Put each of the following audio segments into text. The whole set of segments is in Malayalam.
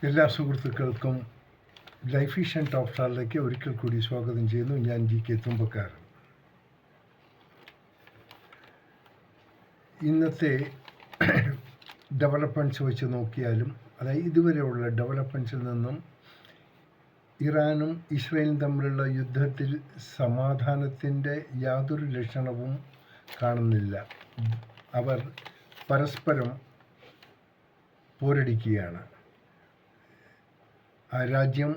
എല്ലാ സുഹൃത്തുക്കൾക്കും ലൈഫ് വിഷൻ ടോപ്പ് സ്റ്റാറിലേക്ക് ഒരിക്കൽ കൂടി സ്വാഗതം ചെയ്യുന്നു. ഞാൻ GK തുമ്പക്കാരൻ. ഇന്നത്തെ ഡെവലപ്മെൻറ്റ്സ് വെച്ച് നോക്കിയാലും, അതായത് ഇതുവരെയുള്ള ഡെവലപ്മെൻറ്റ്സിൽ നിന്നും ഇറാനും ഇസ്രയേലും തമ്മിലുള്ള യുദ്ധത്തിൽ സമാധാനത്തിൻ്റെ യാതൊരു ലക്ഷണവും കാണുന്നില്ല. അവർ പരസ്പരം പോരടിക്കുകയാണ്. ആ രാജ്യം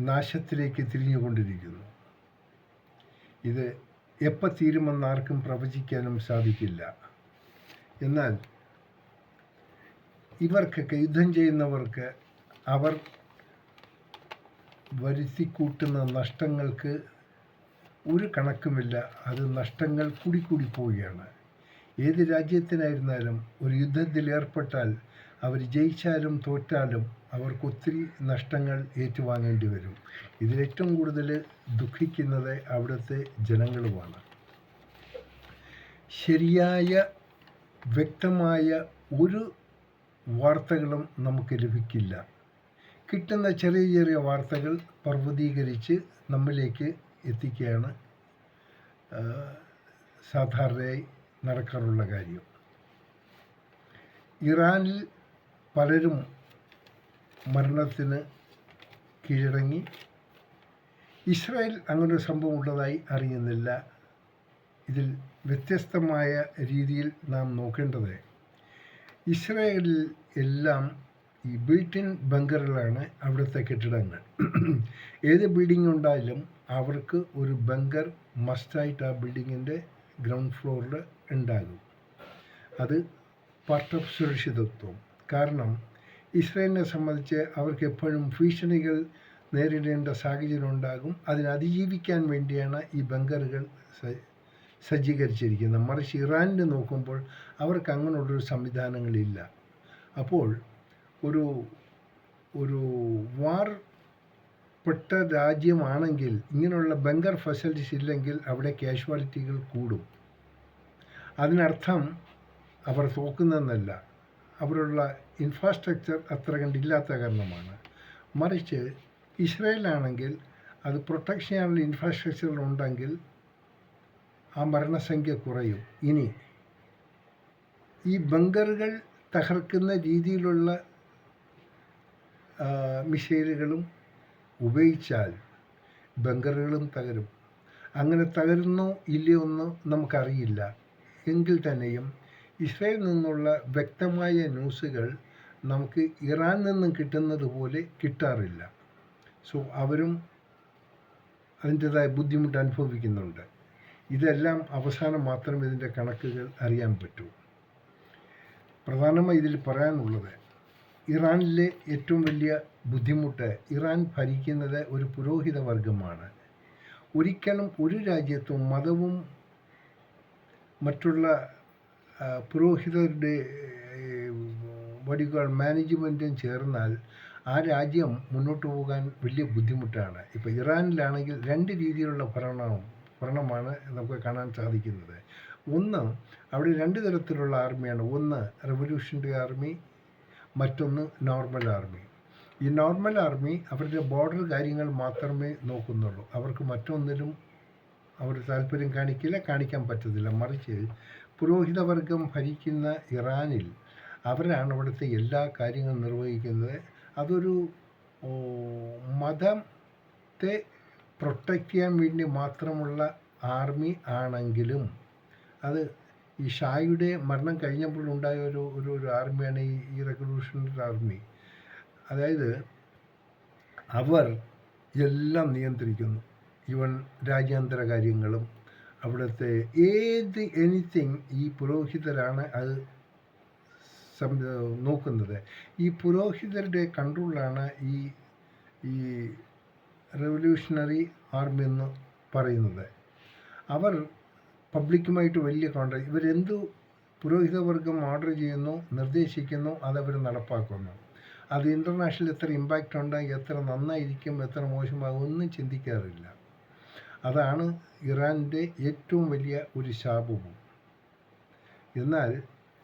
നാശത്തിലേക്ക് തിരിഞ്ഞുകൊണ്ടിരിക്കുന്നു. ഇത് എപ്പോൾ തീരുമെന്ന് ആർക്കും പ്രവചിക്കാനും സാധിക്കില്ല. എന്നാൽ ഇവർക്കൊക്കെ, യുദ്ധം ചെയ്യുന്നവർക്ക്, അവർ വരുത്തിക്കൂട്ടുന്ന നഷ്ടങ്ങൾക്ക് ഒരു കണക്കുമില്ല. അത് നഷ്ടങ്ങൾ കൂടിക്കൂടി പോവുകയാണ്. ഏത് രാജ്യത്തിനായിരുന്നാലും ഒരു യുദ്ധത്തിൽ ഏർപ്പെട്ടാൽ അവർ ജയിച്ചാലും തോറ്റാലും അവർക്ക് ഒത്തിരി നഷ്ടങ്ങൾ ഏറ്റുവാങ്ങേണ്ടി വരും. ഇതിലേറ്റവും കൂടുതൽ ദുഃഖിക്കുന്നത് അവിടുത്തെ ജനങ്ങളുമാണ്. ശരിയായ വ്യക്തമായ ഒരു വാർത്തകളും നമുക്ക് ലഭിക്കില്ല. കിട്ടുന്ന ചെറിയ ചെറിയ വാർത്തകൾ പർവ്വതീകരിച്ച് നമ്മിലേക്ക് എത്തിക്കുകയാണ് സാധാരണയായി നടക്കാറുള്ള കാര്യം. ഇറാനിൽ പലരും മരണത്തിന് കീഴടങ്ങി. ഇസ്രായേൽ അങ്ങനൊരു സംഭവം ഉള്ളതായി അറിയുന്നില്ല. ഇതിൽ വ്യത്യസ്തമായ രീതിയിൽ നാം നോക്കേണ്ടത്, ഇസ്രായേലിൽ എല്ലാം ഈ ബിൽറ്റ്-ഇൻ ബങ്കറുകളാണ് അവിടുത്തെ കെട്ടിടങ്ങൾ. ഏത് ബിൽഡിംഗ് ഉണ്ടായാലും അവർക്ക് ഒരു ബങ്കർ മസ്റ്റായിട്ട് ആ ബിൽഡിങ്ങിൻ്റെ ഗ്രൗണ്ട് ഫ്ലോറിൽ ഉണ്ടാകും. അത് പാർട്ട് ഓഫ് സുരക്ഷിതത്വം. കാരണം ഇസ്രായേലിനെ സംബന്ധിച്ച് അവർക്ക് എപ്പോഴും ഭീഷണികൾ നേരിടേണ്ട സാഹചര്യം ഉണ്ടാകും. അതിനെ അതിജീവിക്കാൻ വേണ്ടിയാണ് ഈ ബങ്കറുകൾ സജ്ജീകരിച്ചിരിക്കുന്നത്. മറിച്ച് ഇറാനിൽ നോക്കുമ്പോൾ അവർക്ക് അങ്ങനെയുള്ളൊരു സംവിധാനങ്ങളില്ല. അപ്പോൾ ഒരു വാർപ്പെട്ട രാജ്യമാണെങ്കിൽ ഇങ്ങനെയുള്ള ബങ്കർ ഫെസിലിറ്റീസ് ഇല്ലെങ്കിൽ അവിടെ കാഷ്വാലിറ്റികൾ കൂടും. അതിനർത്ഥം അവർ തോക്കുന്നതെന്നല്ല, അവരുള്ള ഇൻഫ്രാസ്ട്രക്ചർ അത്ര കണ്ടില്ലാത്ത കാരണമാണ്. മറിച്ച് ഇസ്രായേലാണെങ്കിൽ അത് പ്രൊട്ടക്ഷൻ ചെയ്യാനുള്ള ഇൻഫ്രാസ്ട്രക്ചർ ഉണ്ടെങ്കിൽ ആ മരണസംഖ്യ കുറയും. ഇനി ഈ ബങ്കറുകൾ തകർക്കുന്ന രീതിയിലുള്ള മിസൈലുകളും ഉപയോഗിച്ചാൽ ബങ്കറുകളും തകരും. അങ്ങനെ തകരുന്നോ ഇല്ലയോ എന്ന് നമുക്കറിയില്ല. എങ്കിൽ തന്നെയും ഇസ്രായേലിൽ നിന്നുള്ള വ്യക്തമായ ന്യൂസുകൾ നമുക്ക് ഇറാനിൽ നിന്നും കിട്ടുന്നത് പോലെ കിട്ടാറില്ല. സോ അവരും അതിൻ്റെതായ ബുദ്ധിമുട്ട് അനുഭവിക്കുന്നുണ്ട്. ഇതെല്ലാം അവസാനം മാത്രമേ ഇതിൻ്റെ കണക്കുകൾ അറിയാൻ പറ്റൂ. പ്രധാനമായി ഇതിൽ പറയാനുള്ളത്, ഇറാനിലെ ഏറ്റവും വലിയ ബുദ്ധിമുട്ട്, ഇറാൻ ഭരിക്കുന്നത് ഒരു പുരോഹിത വർഗമാണ്. ഒരിക്കലും ഒരു രാജ്യത്തും മതവും മറ്റുള്ള പുരോഹിതരുടെ മാനേജ്മെൻറ്റും ചേർന്നാൽ ആ രാജ്യം മുന്നോട്ട് പോകാൻ വലിയ ബുദ്ധിമുട്ടാണ്. ഇപ്പോൾ ഇറാനിലാണെങ്കിൽ രണ്ട് രീതിയിലുള്ള ഭരണമാണ് നമുക്ക് കാണാൻ സാധിക്കുന്നത്. ഒന്ന്, അവിടെ രണ്ട് തരത്തിലുള്ള ആർമിയാണ്. ഒന്ന് റെവല്യൂഷണറി ആർമി, മറ്റൊന്ന് നോർമൽ ആർമി. ഈ നോർമൽ ആർമി അവരുടെ ബോർഡർ കാര്യങ്ങൾ മാത്രമേ നോക്കുന്നുള്ളൂ. അവർക്ക് മറ്റൊന്നിലും അവർ താല്പര്യം കാണിക്കാൻ പറ്റത്തില്ല. മറിച്ച് പുരോഹിതവർഗം ഭരിക്കുന്ന ഇറാനിൽ അവരാണ് അവിടുത്തെ എല്ലാ കാര്യങ്ങളും നിർവഹിക്കുന്നത്. അതൊരു മതത്തെ പ്രൊട്ടക്റ്റ് ചെയ്യാൻ വേണ്ടി മാത്രമുള്ള ആർമി ആണെങ്കിലും അത് ഈ ഷായുടെ മരണം കഴിഞ്ഞപ്പോഴുണ്ടായ ഒരു ആർമിയാണ് ഈ റെവല്യൂഷണറി ആർമി. അതായത് അവർ എല്ലാം നിയന്ത്രിക്കുന്നു. ഈവൻ രാജ്യാന്തര കാര്യങ്ങളും അവിടുത്തെ എനിത്തിങ് ഈ പുരോഹിതരാണ് അത് നോക്കുന്നത്. ഈ പുരോഹിതരുടെ കൺട്രോളാണ് ഈ റെവല്യൂഷണറി ആർമി എന്ന് പറയുന്നത്. അവർ പബ്ലിക്കുമായിട്ട് വലിയ കോൺടാക്ട്, ഇവരെന്തു പുരോഹിതവർഗം ഓർഡർ ചെയ്യുന്നു, നിർദ്ദേശിക്കുന്നു, അതവർ നടപ്പാക്കുന്നു. അത് ഇൻ്റർനാഷണൽ എത്ര ഇമ്പാക്റ്റ് ഉണ്ടായി, എത്ര നന്നായിരിക്കും, എത്ര മോശമാകും ഒന്നും ചിന്തിക്കാറില്ല. അതാണ് ഇറാൻ്റെ ഏറ്റവും വലിയ ഒരു ശാപവും. എന്നാൽ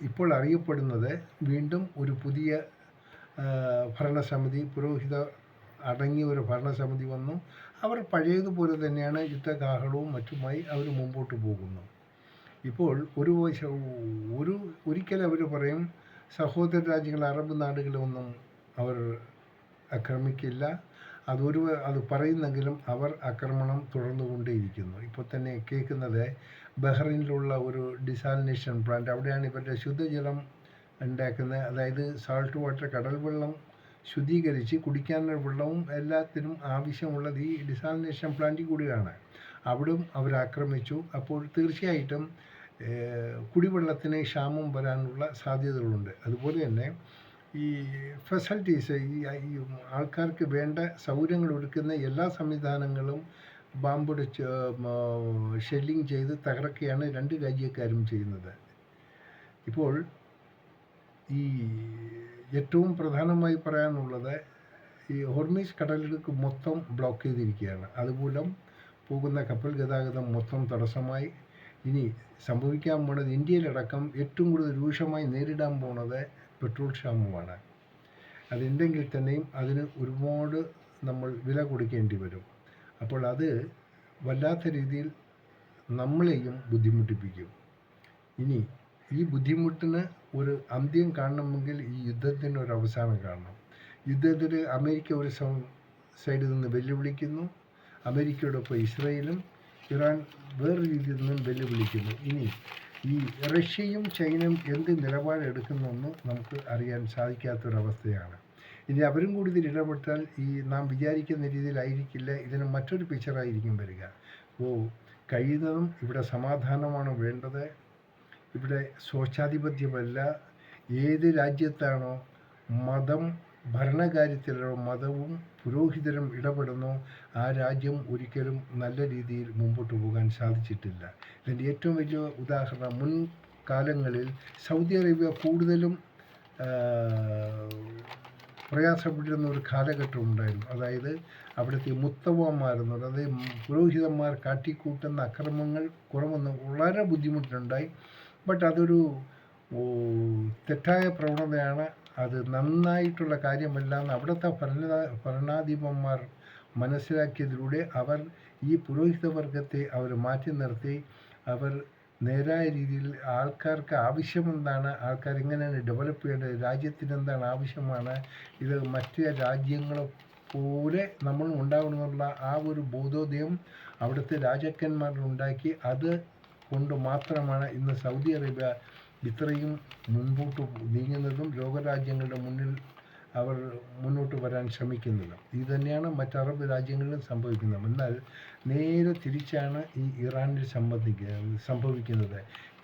ഇപ്പോൾ അറിയപ്പെടുന്നത് വീണ്ടും ഒരു പുതിയ ഭരണസമിതി, പുരോഹിത അടങ്ങിയ ഒരു ഭരണസമിതി വന്നു. അവർ പഴയതുപോലെ തന്നെയാണ് യുദ്ധകാഹളവും മറ്റുമായി അവർ മുമ്പോട്ട് പോകുന്നു. ഇപ്പോൾ ഒരിക്കൽ അവർ പറയും സഹോദര രാജ്യങ്ങൾ അറബ് നാടുകളൊന്നും അവർ ആക്രമിക്കില്ല. അത് പറയുന്നെങ്കിലും അവർ ആക്രമണം തുടർന്നുകൊണ്ടേയിരിക്കുന്നു. ഇപ്പോൾ തന്നെ കേൾക്കുന്നത് ബഹ്റൈനിലുള്ള ഒരു ഡിസാലിനേഷൻ പ്ലാന്റ്, അവിടെയാണ് ഇവരുടെ ശുദ്ധജലം ഉണ്ടാക്കുന്നത്. അതായത് സാൾട്ട് വാട്ടർ, കടൽ വെള്ളം ശുദ്ധീകരിച്ച് കുടിക്കാനുള്ള വെള്ളവും എല്ലാത്തിനും ആവശ്യമുള്ളത് ഈ ഡിസാലിനേഷൻ പ്ലാന്റിൽ കൂടിയാണ്. അവിടെയും അവർ ആക്രമിച്ചു. അപ്പോൾ തീർച്ചയായിട്ടും കുടിവെള്ളത്തിന് ക്ഷാമം വരാനുള്ള സാധ്യതകളുണ്ട്. അതുപോലെ തന്നെ ഈ ഫെസിലിറ്റീസ്, ഈ ആൾക്കാർക്ക് വേണ്ട സൗകര്യങ്ങൾ ഒരുക്കുന്ന എല്ലാ സംവിധാനങ്ങളും ബാമ്പുടെ ഷെല്ലിങ് ചെയ്ത് തകർക്കുകയാണ് രണ്ട് രാജ്യക്കാരും ചെയ്യുന്നത്. ഇപ്പോൾ ഈ ഏറ്റവും പ്രധാനമായി പറയാനുള്ളത്, ഈ ഹോർമീസ് കടലിടുക്ക് മൊത്തം ബ്ലോക്ക് ചെയ്തിരിക്കുകയാണ്. അതുമൂലം പോകുന്ന കപ്പൽ ഗതാഗതം മൊത്തം തടസ്സമായി. ഇനി സംഭവിക്കാൻ പോണത്, ഇന്ത്യയിലടക്കം ഏറ്റവും കൂടുതൽ രൂക്ഷമായി നേരിടാൻ പോണത് പെട്രോൾ ക്ഷാമമാണ്. അതുണ്ടെങ്കിൽ തന്നെയും അതിന് ഒരുപാട് നമ്മൾ വില കൊടുക്കേണ്ടി വരും. അപ്പോൾ അത് വല്ലാത്ത രീതിയിൽ നമ്മളെയും ബുദ്ധിമുട്ടിപ്പിക്കും. ഇനി ഈ ബുദ്ധിമുട്ടിന് ഒരു അന്ത്യം കാണണമെങ്കിൽ ഈ യുദ്ധത്തിന് ഒരു അവസാനം കാണണം. യുദ്ധത്തിൽ അമേരിക്ക ഒരു സൈഡിൽ നിന്ന് വെല്ലുവിളിക്കുന്നു, അമേരിക്കയോടൊപ്പം ഇസ്രയേലും, ഇറാൻ വേറെ രീതിയിൽ നിന്നും വെല്ലുവിളിക്കുന്നു. ഇനി ഈ റഷ്യയും ചൈനയും എന്ത് നിലപാടെടുക്കുന്നെന്ന് നമുക്ക് അറിയാൻ സാധിക്കാത്തൊരവസ്ഥയാണ്. ഇനി അവരും കൂടി ഇതിൽ ഇടപെട്ടാൽ ഈ നാം വിചാരിക്കുന്ന രീതിയിലായിരിക്കില്ല, ഇതിന് മറ്റൊരു പിക്ചറായിരിക്കും വരിക. കഴിയുന്നതും ഇവിടെ സമാധാനമാണ് വേണ്ടത്. ഇവിടെ സ്വേച്ഛാധിപത്യമല്ല. ഏത് രാജ്യത്താണോ ഭരണകാര്യത്തിലോ മതവും പുരോഹിതരും ഇടപെടുന്നു, ആ രാജ്യം ഒരിക്കലും നല്ല രീതിയിൽ മുമ്പോട്ട് പോകാൻ സാധിച്ചിട്ടില്ല. ഇതിൻ്റെ ഏറ്റവും വലിയ ഉദാഹരണം, മുൻകാലങ്ങളിൽ സൗദി അറേബ്യ കൂടുതലും പ്രയാസപ്പെട്ടിരുന്ന ഒരു കാലഘട്ടം ഉണ്ടായിരുന്നു. അതായത് അവിടുത്തെ മുത്തവ്വമാരെന്ന് പറയുന്നത്, അതായത് പുരോഹിതന്മാർ കാട്ടിക്കൂട്ടുന്ന അക്രമങ്ങൾ കുറവൊന്നും വളരെ ബുദ്ധിമുട്ടുണ്ടായി. ബട്ട് അതൊരു തെറ്റായ പ്രവണതയാണ്, അത് നന്നായിട്ടുള്ള കാര്യമല്ല എന്ന് അവിടുത്തെ ഭരണാധിപന്മാർ മനസ്സിലാക്കിയതിലൂടെ അവർ ഈ പുരോഹിതവർഗത്തെ അവർ മാറ്റി നിർത്തി. അവർ നേരായ രീതിയിൽ ആൾക്കാർക്ക് ആവശ്യമെന്താണ്, ആൾക്കാർ എങ്ങനെയാണ് ഡെവലപ്പ് ചെയ്യേണ്ടത്, രാജ്യത്തിന് എന്താണ് ആവശ്യമാണ്, ഇത് മറ്റ് രാജ്യങ്ങളെ പോലെ നമ്മൾ ഉണ്ടാകണമെന്നുള്ള ആ ഒരു ബോധോദയം അവിടുത്തെ രാജാക്കന്മാരുണ്ടാക്കി. അത് കൊണ്ട് മാത്രമാണ് ഇന്ന് സൗദി അറേബ്യ ഇത്രയും മുൻപോട്ട് നീങ്ങുന്നതും ലോകരാജ്യങ്ങളുടെ മുന്നിൽ അവർ മുന്നോട്ട് വരാൻ ശ്രമിക്കുന്നതും. ഇത് തന്നെയാണ് മറ്റ് അറബ് രാജ്യങ്ങളിലും സംഭവിക്കുന്നത്. എന്നാൽ നേരെ തിരിച്ചാണ് ഈ ഇറാനിൽ സംഭവിക്കുന്നത്.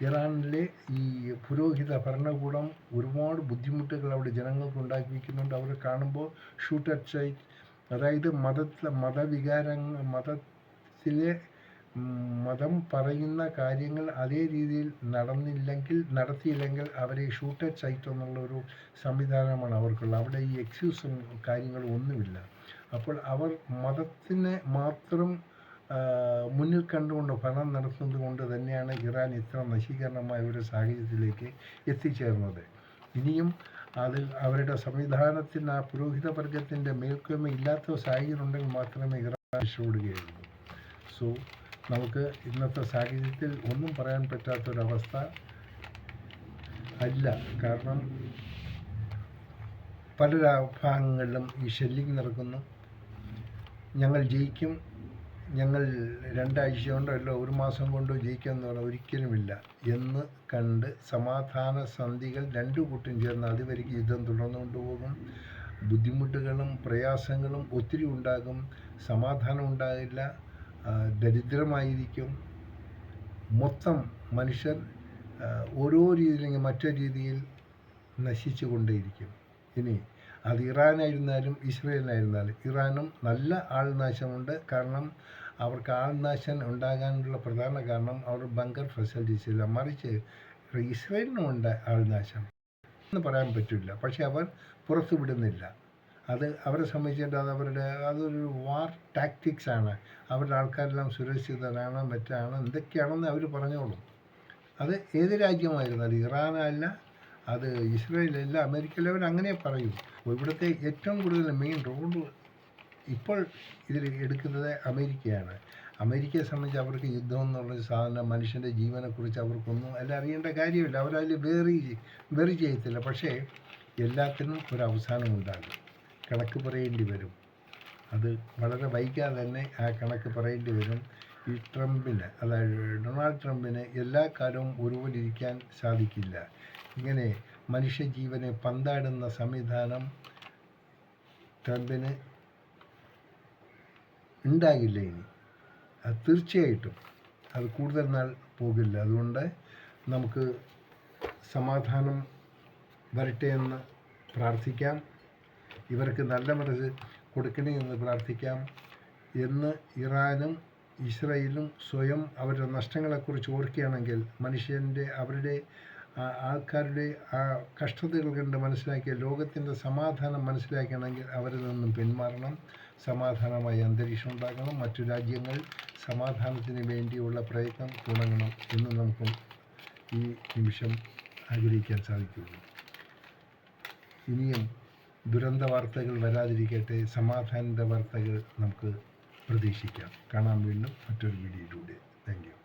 ഇറാനിലെ ഈ പുരോഹിത ഭരണകൂടം ഒരുപാട് ബുദ്ധിമുട്ടുകൾ അവിടെ ജനങ്ങൾക്ക് ഉണ്ടാക്കി വയ്ക്കുന്നുണ്ട്. അവർ കാണുമ്പോൾ ഷൂട്ട് അറ്റ് സൈറ്റ്, അതായത് മതം പറയുന്ന കാര്യങ്ങൾ അതേ രീതിയിൽ നടത്തിയില്ലെങ്കിൽ അവരെ ഷൂട്ട് അറ്റ് സൈറ്റ് എന്നുള്ള ഒരു സംവിധാനമാണ് അവർക്കുള്ളത്. അവിടെ ഈ എക്സ്ക്യൂസും കാര്യങ്ങളും ഒന്നുമില്ല. അപ്പോൾ അവർ മതത്തിനെ മാത്രം മുന്നിൽ കണ്ടുകൊണ്ട് ഭരണം നടത്തുന്നത് കൊണ്ട് തന്നെയാണ് ഇറാൻ ഇത്ര നശീകരണമായ ഒരു സാഹചര്യത്തിലേക്ക് എത്തിച്ചേർന്നത്. ഇനിയും അതിൽ അവരുടെ സംവിധാനത്തിന് ആ പുരോഹിത വർഗത്തിൻ്റെ മേൽക്കോയ്മ ഇല്ലാത്ത സാഹചര്യം ഉണ്ടെങ്കിൽ മാത്രമേ ഇറാൻ രക്ഷപ്പെടുകയുള്ളൂ. സോ നമുക്ക് ഇന്നത്തെ സാഹചര്യത്തിൽ ഒന്നും പറയാൻ പറ്റാത്തൊരവസ്ഥ അല്ല. കാരണം പല ഭാഗങ്ങളിലും ഈ ഷെല്ലിങ് നടക്കുന്നു. ഞങ്ങൾ ജയിക്കും, ഞങ്ങൾ 2 ആഴ്ച കൊണ്ടോ അല്ല 1 മാസം കൊണ്ടോ ജയിക്കുമെന്ന് പറഞ്ഞാൽ ഒരിക്കലുമില്ല എന്ന് കണ്ട് സമാധാന സന്ധികൾ രണ്ടു കൂട്ടും ചേർന്ന് അതുവരെയ്ക്ക് യുദ്ധം തുടർന്നു കൊണ്ടുപോകും. ബുദ്ധിമുട്ടുകളും പ്രയാസങ്ങളും ഒത്തിരി ഉണ്ടാകും. സമാധാനം ഉണ്ടാകില്ല, ദരിദ്രമായിരിക്കും. മൊത്തം മനുഷ്യർ ഓരോ രീതിയിലെങ്കിൽ മറ്റൊരു രീതിയിൽ നശിച്ചു കൊണ്ടേയിരിക്കും. ഇനി അത് ഇറാനായിരുന്നാലും ഇസ്രയേലിനായിരുന്നാലും, ഇറാനും നല്ല ആൾനാശമുണ്ട്. കാരണം അവർക്ക് ആൾനാശം ഉണ്ടാകാനുള്ള പ്രധാന കാരണം അവർ ബങ്കർ ഫെസിലിറ്റീസ് ഇല്ല. മറിച്ച് ഇസ്രയേലിനുമുണ്ട് ആൾനാശം എന്ന് പറയാൻ പറ്റില്ല. പക്ഷെ അവർ പുറത്തു വിടുന്നില്ല. അത് അവരെ സംബന്ധിച്ചിട്ട് അതൊരു വാർ ടാക്ടിക്സ് ആണ്. അവരുടെ ആൾക്കാരെല്ലാം സുരക്ഷിതരാണ്, മറ്റാണ്, എന്തൊക്കെയാണെന്ന് അവർ പറഞ്ഞോളും. അത് ഏത് രാജ്യമായിരുന്നാലും, ഇറാനല്ല അത് ഇസ്രായേലല്ല, അമേരിക്കയിലവർ അങ്ങനെ പറയും. ഇവിടുത്തെ ഏറ്റവും കൂടുതൽ മെയിൻ റോഡ് ഇപ്പോൾ ഇതിൽ എടുക്കുന്നത് അമേരിക്കയാണ്. അമേരിക്കയെ സംബന്ധിച്ച് അവർക്ക് യുദ്ധം എന്നുള്ളൊരു സാധനം, മനുഷ്യൻ്റെ ജീവനെക്കുറിച്ച് അവർക്കൊന്നും എല്ലാം അറിയേണ്ട കാര്യമില്ല. അവരതിൽ വെറി ചെയ്യത്തില്ല. പക്ഷേ എല്ലാത്തിനും ഒരു അവസാനമുണ്ടാകും. കണക്ക് പറയേണ്ടി വരും. അത് വളരെ വൈകാതെ തന്നെ ആ കണക്ക് പറയേണ്ടി വരും. ഈ ട്രംപിന്, അതായത് ഡൊണാൾഡ് ട്രംപിന് എല്ലാ കാലവും ഒരുപോലെ ഇരിക്കാൻ സാധിക്കില്ല. ഇങ്ങനെ മനുഷ്യജീവനെ പന്താടുന്ന സംവിധാനം ട്രംപിന് ഉണ്ടാകില്ല ഇനി. അത് തീർച്ചയായിട്ടും അത് കൂടുതൽ നാൾ പോകില്ല. അതുകൊണ്ട് നമുക്ക് സമാധാനം വരട്ടെ എന്ന് പ്രാർത്ഥിക്കാം. ഇവർക്ക് നല്ല മനസ്സ് കൊടുക്കണേ എന്ന് പ്രാർത്ഥിക്കാം. എന്ന് ഇറാനും ഇസ്രായേലും സ്വയം അവരുടെ നഷ്ടങ്ങളെക്കുറിച്ച് ഓർക്കുകയാണെങ്കിൽ, അവരുടെ ആൾക്കാരുടെ ആ കഷ്ടതകൾ കണ്ട് മനസ്സിലാക്കിയ ലോകത്തിൻ്റെ സമാധാനം മനസ്സിലാക്കുകയാണെങ്കിൽ അവരിൽ നിന്നും പിന്മാറണം. സമാധാനമായ അന്തരീക്ഷം ഉണ്ടാകണം. മറ്റു രാജ്യങ്ങൾ സമാധാനത്തിന് വേണ്ടിയുള്ള പ്രയത്നം തുടങ്ങണം എന്ന് നമുക്ക് ഈ നിമിഷം ആഗ്രഹിക്കാൻ സാധിക്കുകയുള്ളൂ. ഇനിയും ദുരന്ത വാർത്തകൾ വരാതിരിക്കട്ടെ. സമാധാനത്തിൻ്റെ വാർത്തകൾ നമുക്ക് പ്രതീക്ഷിക്കാം. കാണാം വീണ്ടും മറ്റൊരു വീഡിയോയിലൂടെ. Thank you.